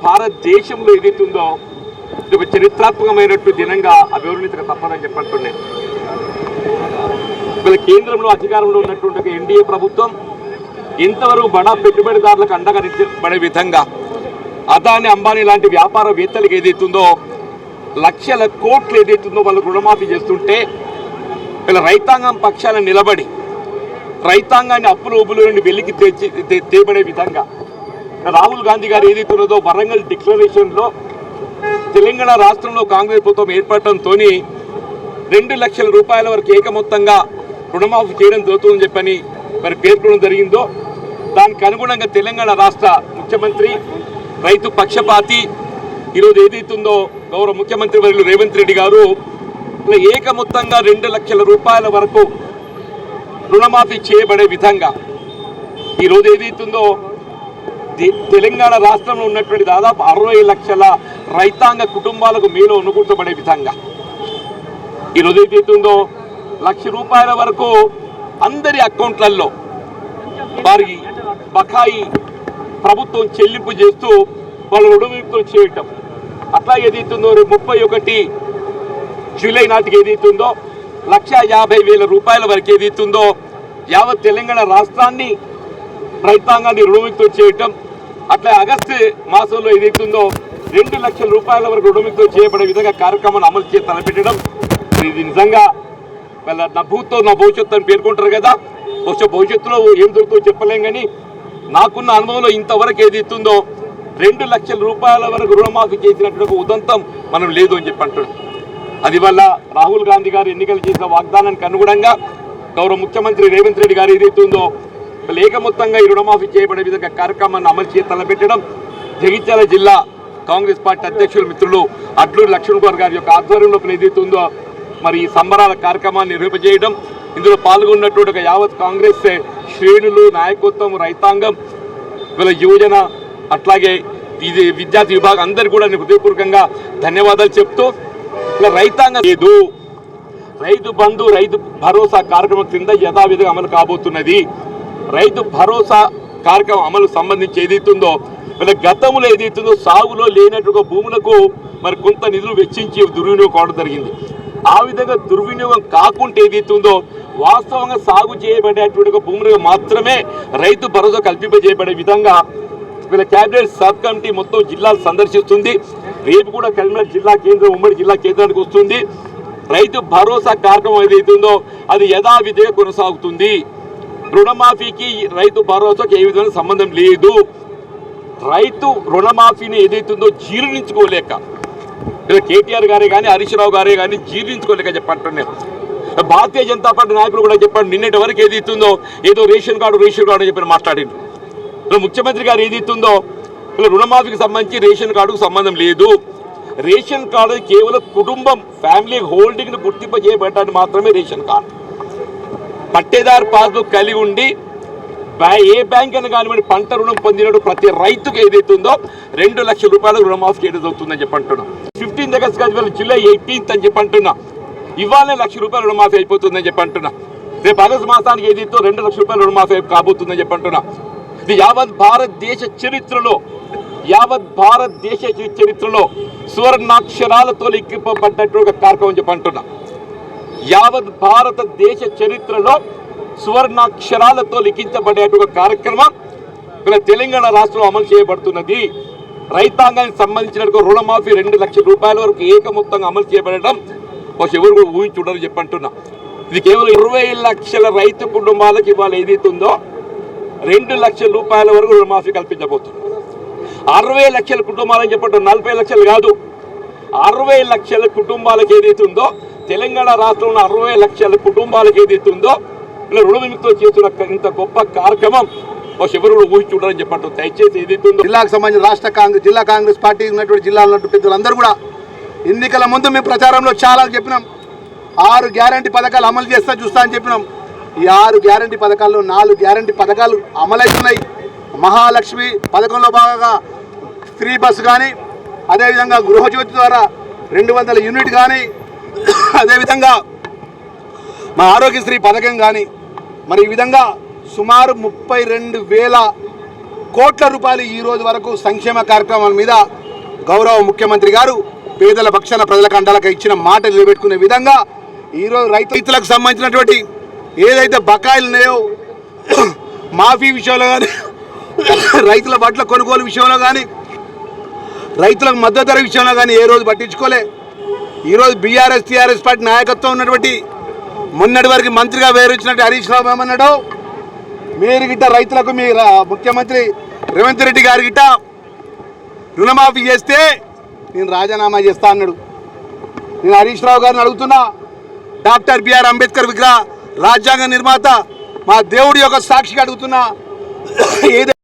భారతదేశంలో ఏదైతుందో ఇది ఒక చరిత్రాత్మకమైనట్టు దినంగా అభివర్ణించక తప్పదని చెప్పంటున్నాను. వీళ్ళ కేంద్రంలో అధికారంలో ఉన్నటువంటి ఎన్డీఏ ప్రభుత్వం ఇంతవరకు బడా పెట్టుబడిదారులకు అండగా నిలబడే విధంగా అదాని అంబానీ లాంటి వ్యాపారవేత్తలకు ఏదైతుందో లక్షల కోట్లు ఏదైతుందో వాళ్ళు రుణమాఫీ చేస్తుంటే వీళ్ళ రైతాంగం పక్షాన నిలబడి రైతాంగాన్ని అప్పుల ఊబుల నుండి వెలికి తేబడే విధంగా రాహుల్ గాంధీ గారు ఏదైతున్నదో వరంగల్ డిక్లరేషన్లో తెలంగాణ రాష్ట్రంలో కాంగ్రెస్ ప్రభుత్వం ఏర్పడటంతో 2 లక్షల రూపాయల వరకు ఏకమొత్తంగా రుణమాఫీ చేయడం జరుగుతుందని చెప్పని మరి పేర్కొనడం జరిగిందో దానికి అనుగుణంగా తెలంగాణ రాష్ట్ర ముఖ్యమంత్రి రైతు పక్షపాతి ఈరోజు ఏదైతుందో గౌరవ ముఖ్యమంత్రి వర్యులు రేవంత్ రెడ్డి గారు ఏకమొత్తంగా 2 లక్షల రూపాయల వరకు రుణమాఫీ చేయబడే విధంగా ఈరోజు ఏదైతుందో తెలంగాణ రాష్ట్రంలో ఉన్నటువంటి దాదాపు 60 లక్షల రైతాంగ కుటుంబాలకు మేలు అనుకూర్చబడే విధంగా ఈరోజు ఏదైతుందో 1 లక్ష రూపాయల వరకు అందరి అకౌంట్లలో వారి బకాయి ప్రభుత్వం చెల్లింపు చేస్తూ వాళ్ళు రుణవిముక్తులు చేయటం అట్లా ఏదైతుందో 31 జూలై నాటికి ఏదైతుందో 1,50,000 రూపాయల వరకు ఏదైతుందో యావత్ తెలంగాణ రాష్ట్రాన్ని రైతాంగాన్ని రుణవిముక్తులు చేయటం అట్లా ఆగస్టు మాసంలో ఏదైతుందో 2 లక్షల రూపాయల వరకు రుణవిముక్తులు చేయబడే విధంగా కార్యక్రమాన్ని అమలు చేసి తలపెట్టడం ఇది నిజంగా వాళ్ళ నా భూతో నా భవిష్యత్తు అని పేర్కొంటారు కదా. బహుశా భవిష్యత్తులో ఏం దొరుకుతుందో చెప్పలేం, కానీ నాకున్న అనుభవంలో ఇంతవరకు ఏదైతుందో 2 లక్షల రూపాయల వరకు రుణమాఫీ చేసినటువంటి ఉదంతం మనం లేదు అని చెప్పి అంటున్నాం. అది వల్ల రాహుల్ గాంధీ గారు ఎన్నికలు చేసిన వాగ్దానానికి అనుగుణంగా గౌరవ ముఖ్యమంత్రి రేవంత్ రెడ్డి గారు ఏదైతుందో ఏకమొత్తంగా ఈ రుణమాఫీ చేయబడే విధంగా కార్యక్రమాన్ని అమలు చేసి తలపెట్టడం జగిత్యాల జిల్లా కాంగ్రెస్ పార్టీ అధ్యక్షులు మిత్రులు అడ్లూరి లక్ష్మణ్ గారి యొక్క ఆధ్వర్యంలో ఏదైతుందో మరి ఈ సంబరాల కార్యక్రమాన్ని నిర్వహింపజేయడం ఇందులో పాల్గొన్నటువంటి ఒక యావత్ కాంగ్రెస్ శ్రేణులు నాయకత్వం రైతాంగం వీళ్ళ యువజన అట్లాగే ఇది విద్యార్థి విభాగం అందరికీ కూడా హృదయపూర్వకంగా ధన్యవాదాలు చెప్తూ ఇలా రైతాంగం లేదు రైతు బంధు రైతు భరోసా కార్యక్రమం కింద యథావిధిగా అమలు కాబోతున్నది. రైతు భరోసా కార్యక్రమం అమలు సంబంధించి ఏదైతుందో వీళ్ళ గతంలో ఏదైతుందో సాగులో లేనట్టుగా భూములకు మరి కొంత నిధులు వెచ్చించి దుర్వినియోగం కావడం జరిగింది. ఆ విధంగా దుర్వినియోగం కాకుండా ఏదైతుందో వాస్తవంగా సాగు చేయబడేటువంటి భూములకు మాత్రమే రైతు భరోసా కల్పింపజేయబడే విధంగా వీళ్ళ క్యాబినెట్ సబ్ కమిటీ మొత్తం జిల్లాలు సందర్శిస్తుంది. రేపు కూడా కరీంనగర్ జిల్లా కేంద్రం ఉమ్మడి జిల్లా కేంద్రానికి వస్తుంది. రైతు భరోసా కార్యక్రమం ఏదైతుందో అది యథావిధిగా కొనసాగుతుంది. రుణమాఫీకి రైతు భరోసాకి ఏ విధమైన సంబంధం లేదు. రైతు రుణమాఫీని ఏదైతుందో జీర్ణించుకోలేక కేటీఆర్ గారే కానీ హరీష్ రావు గారే కానీ జీర్ణించుకోలేక చెప్పంటున్నారు. భారతీయ జనతా పార్టీ నాయకులు కూడా చెప్పండి, నిన్నటి వరకు ఏదైతుందో ఏదో రేషన్ కార్డు అని చెప్పి మాట్లాడింది. ముఖ్యమంత్రి గారు ఏదైతుందో రుణమాఫీకి సంబంధించి రేషన్ కార్డుకు సంబంధం లేదు. రేషన్ కార్డు కేవలం కుటుంబం ఫ్యామిలీ హోల్డింగ్ను గుర్తింపజేయబడటానికి మాత్రమే రేషన్ కార్డు. పట్టేదారు పాస్బుక్ కలిగి ఉండి ఏ బ్యాంక్ అని కానివ్వండి పంట రుణం పొందినట్టు ప్రతి రైతుకు ఏదైతుందో 2 లక్షల రూపాయలు రుణమాఫీ చేయడం జరుగుతుందని చెప్పంటున్నా. 15 ఆగస్ట్ కాదు జూలై 18 అని చెప్పంటున్నా. ఇవాళ 1 లక్ష రూపాయలు రుణమాఫీ అయిపోతుందని చెప్పంటున్నా. రేపు ఆగస్టు మాసానికి ఏదైతే 2 లక్షల రూపాయలు రుణమాఫీ కాబోతుందని చెప్పంటున్నా. ఇది యావత్ భారతదేశ చరిత్రలో సువర్ణాక్షరాలతో లిఖింపబడ్డట్టు ఒక కార్యక్రమం చెప్పంటున్నా. యావత్ భారతదేశ చరిత్రలో సువర్ణాక్షరాలతో లిఖించబడేటువంటి కార్యక్రమం ఇక్కడ తెలంగాణ రాష్ట్రంలో అమలు చేయబడుతున్నది. రైతాంగానికి సంబంధించిన రుణమాఫీ 2 లక్షల రూపాయల వరకు ఏకమొత్తంగా అమలు చేయబడడం ఎవరు కూడా ఊహించుంటారు చెప్పంటున్నా. ఇది కేవలం 20 లక్షల రైతు కుటుంబాలకు ఇవాళ ఏదైతుందో 2 లక్షల రూపాయల వరకు రుణమాఫీ కల్పించబోతున్నారు. 60 లక్షల కుటుంబాలని చెప్పండి, 40 లక్షలు కాదు, 60 లక్షల కుటుంబాలకు ఏదైతుందో తెలంగాణ రాష్ట్రంలో 60 లక్షల కుటుంబాలకు ఏదైతుందో ఇలా రుణ విముక్తులు చేస్తున్న ఇంత గొప్ప కార్యక్రమం ఎవరు కూడా ఊహించుంటారని చెప్పట్టు దయచేసి ఏదైతుందో జిల్లాకు సంబంధించిన జిల్లా కాంగ్రెస్ పార్టీ ఉన్నటువంటి జిల్లాలో ఉన్నటువంటి పెద్దలందరూ కూడా ఎన్నికల ముందు మేము ప్రచారంలో చాలా చెప్పినాం 6 గ్యారంటీ పథకాలు అమలు చేస్తా చూస్తా అని చెప్పినాం. ఈ 6 గ్యారంటీ పథకాల్లో 4 గ్యారంటీ పథకాలు అమలవుతున్నాయి. మహాలక్ష్మి పథకంలో భాగంగా ఫ్రీ బస్సు కానీ, అదేవిధంగా గృహజ్యోతి ద్వారా 200 యూనిట్ కానీ, అదేవిధంగా మా ఆరోగ్యశ్రీ పథకం కానీ, మరి ఈ విధంగా సుమారు 32,000 కోట్ల రూపాయలు ఈ రోజు వరకు సంక్షేమ కార్యక్రమాల మీద గౌరవ ముఖ్యమంత్రి గారు పేదల పక్షాన ప్రజలకు అండలకు ఇచ్చిన మాట నిలబెట్టుకునే విధంగా ఈరోజు రైతులకు సంబంధించినటువంటి ఏదైతే బకాయిలు ఉన్నాయో మాఫీ విషయంలో కానీ, రైతుల బట్టల కొనుగోలు విషయంలో కానీ, రైతులకు మద్దతు ధర విషయంలో కానీ ఏ రోజు పట్టించుకోలే. ఈరోజు బీఆర్ఎస్ టీఆర్ఎస్ పార్టీ నాయకత్వం ఉన్నటువంటి మొన్నటి వరకు మంత్రిగా వేరొచ్చినట్టు హరీష్ రావు ఏమన్నాడు, మీరు గిట్ట రైతులకు మీ ముఖ్యమంత్రి రేవంత్ రెడ్డి గారి గిట్ట రుణమాఫీ చేస్తే నేను రాజీనామా చేస్తా అన్నాడు. నేను హరీష్ రావు గారిని అడుగుతున్నా, డాక్టర్ బిఆర్ అంబేద్కర్ విగ్రహ రాజ్యాంగ నిర్మాత మా దేవుడి యొక్క సాక్షిగా అడుగుతున్నా, ఏదైతే